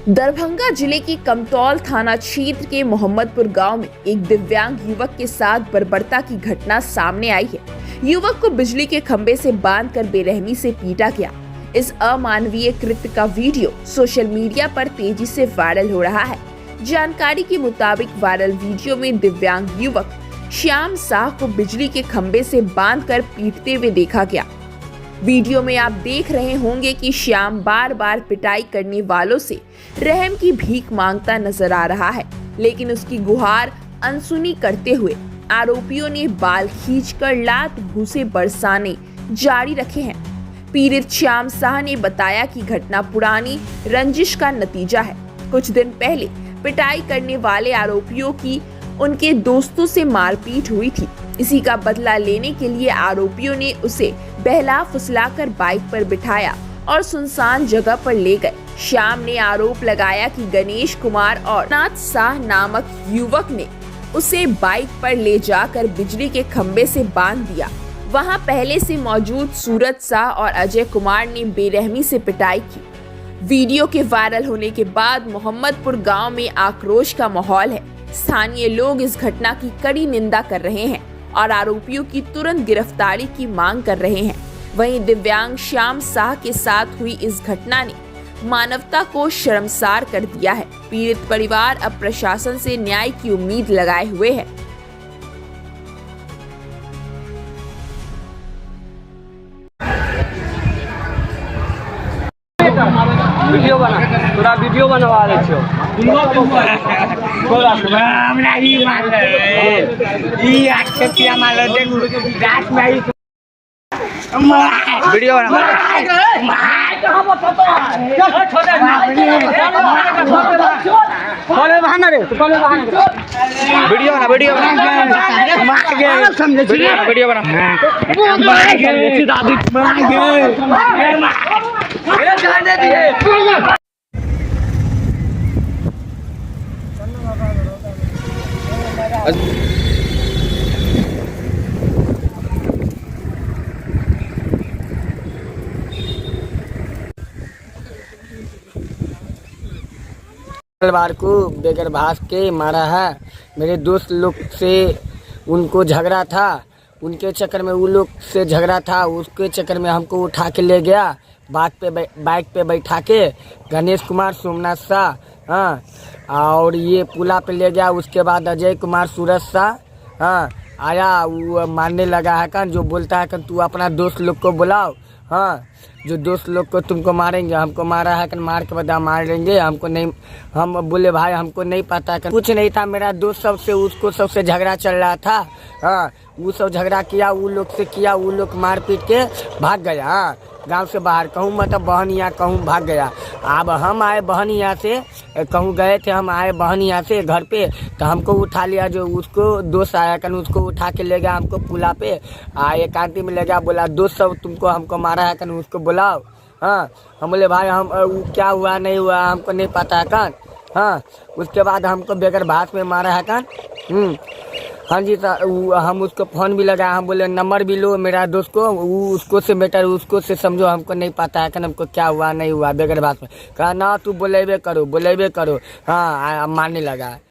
दरभंगा जिले की कमतौल थाना क्षेत्र के मोहम्मदपुर गांव में एक दिव्यांग युवक के साथ बर्बरता की घटना सामने आई है। युवक को बिजली के खंभे से बांधकर बेरहमी से पीटा गया। इस अमानवीय कृत्य का वीडियो सोशल मीडिया पर तेजी से वायरल हो रहा है। जानकारी के मुताबिक वायरल वीडियो में दिव्यांग युवक श्याम साह को बिजली के खंभे से बांधकर पीटते हुए देखा गया। वीडियो में आप देख रहे होंगे कि श्याम बार बार पिटाई करने वालों से रहम की भीख मांगता नजर आ रहा है, लेकिन उसकी गुहार अनसुनी करते हुए आरोपियों ने बाल खींचकर लात भूसे बरसाने जारी रखे हैं। पीड़ित श्याम साह ने बताया कि घटना पुरानी रंजिश का नतीजा है। कुछ दिन पहले पिटाई करने वाले आरोपियों की उनके दोस्तों से मारपीट हुई थी। इसी का बदला लेने के लिए आरोपियों ने उसे बहला फुसलाकर बाइक पर बिठाया और सुनसान जगह पर ले गए। श्याम ने आरोप लगाया कि गणेश कुमार और नाथ साह नामक युवक ने उसे बाइक पर ले जाकर बिजली के खंभे से बांध दिया। वहां पहले से मौजूद सूरज साह और अजय कुमार ने बेरहमी से पिटाई की। वीडियो के वायरल होने के बाद मोहम्मदपुर गांव में आक्रोश का माहौल है। स्थानीय लोग इस घटना की कड़ी निंदा कर रहे हैं और आरोपियों की तुरंत गिरफ्तारी की मांग कर रहे हैं। वहीं दिव्यांग श्याम साह के साथ हुई इस घटना ने मानवता को शर्मसार कर दिया है। पीड़ित परिवार अब प्रशासन से न्याय की उम्मीद लगाए हुए है। वीडियो बना पूरा वीडियो बनवा रहे छो हमरा ई मार ई आके मार देख रात में वीडियो बना कौन बहाना रे तू कौन बहाना वीडियो बना मार गए समझे वीडियो बना मार गए दादी मार गए मेरा जाने दिए मंगलवार को बेगर भास के मारा है। मेरे दोस्त लोग से उनको झगड़ा था, उनके चक्कर में वो लोग से झगड़ा था, उसके चक्कर में हमको उठा के ले गया बाइक पे बैठा के गणेश कुमार सोमनाथ शाह, हाँ, और ये पुला पे ले गया। उसके बाद अजय कुमार सूरज शाह, हाँ, आया, वो मारने लगा है कन, जो बोलता है कन तू अपना दोस्त लोग को बुलाओ, हाँ, जो दोस्त लोग को तुमको मारेंगे, हमको मारा है कन, मार के बता मार लेंगे, हमको नहीं। हम बोले भाई हमको नहीं पता कन, कुछ नहीं था। मेरा दोस्त सबसे उसको सबसे झगड़ा चल रहा था, हाँ, वो सब झगड़ा किया, वो लोग से किया, वो लोग मार पीट के भाग गया। हाँ, गांव से बाहर कहूँ मतलब बहन यहाँ कहूँ भाग गया। अब हम आए बहन यहाँ से, कहूँ गए थे, हम आए बहन यहाँ से घर पे, तो हमको उठा लिया, जो उसको दोस्त आया कन उसको उठा के ले गया हमको पुला पे, एक आंटी में ले गया, बोला दोस्त सब तुमको हमको मारा है कन, उसको बुलाओ। हाँ, हम बोले भाई हम क्या हुआ नहीं हुआ हमको नहीं पता है कन। हाँ, उसके बाद हमको बेगर भात में मारा है कन। हाँ जी, हम उसको फोन भी लगाया, हम बोले नंबर भी लो मेरा दोस्त को, उसको से बेटर उसको से समझो, हमको नहीं पता है कि हमको क्या हुआ नहीं हुआ बेगर बात में। कहा ना तू बोलेबे करो। हाँ, मारने लगा।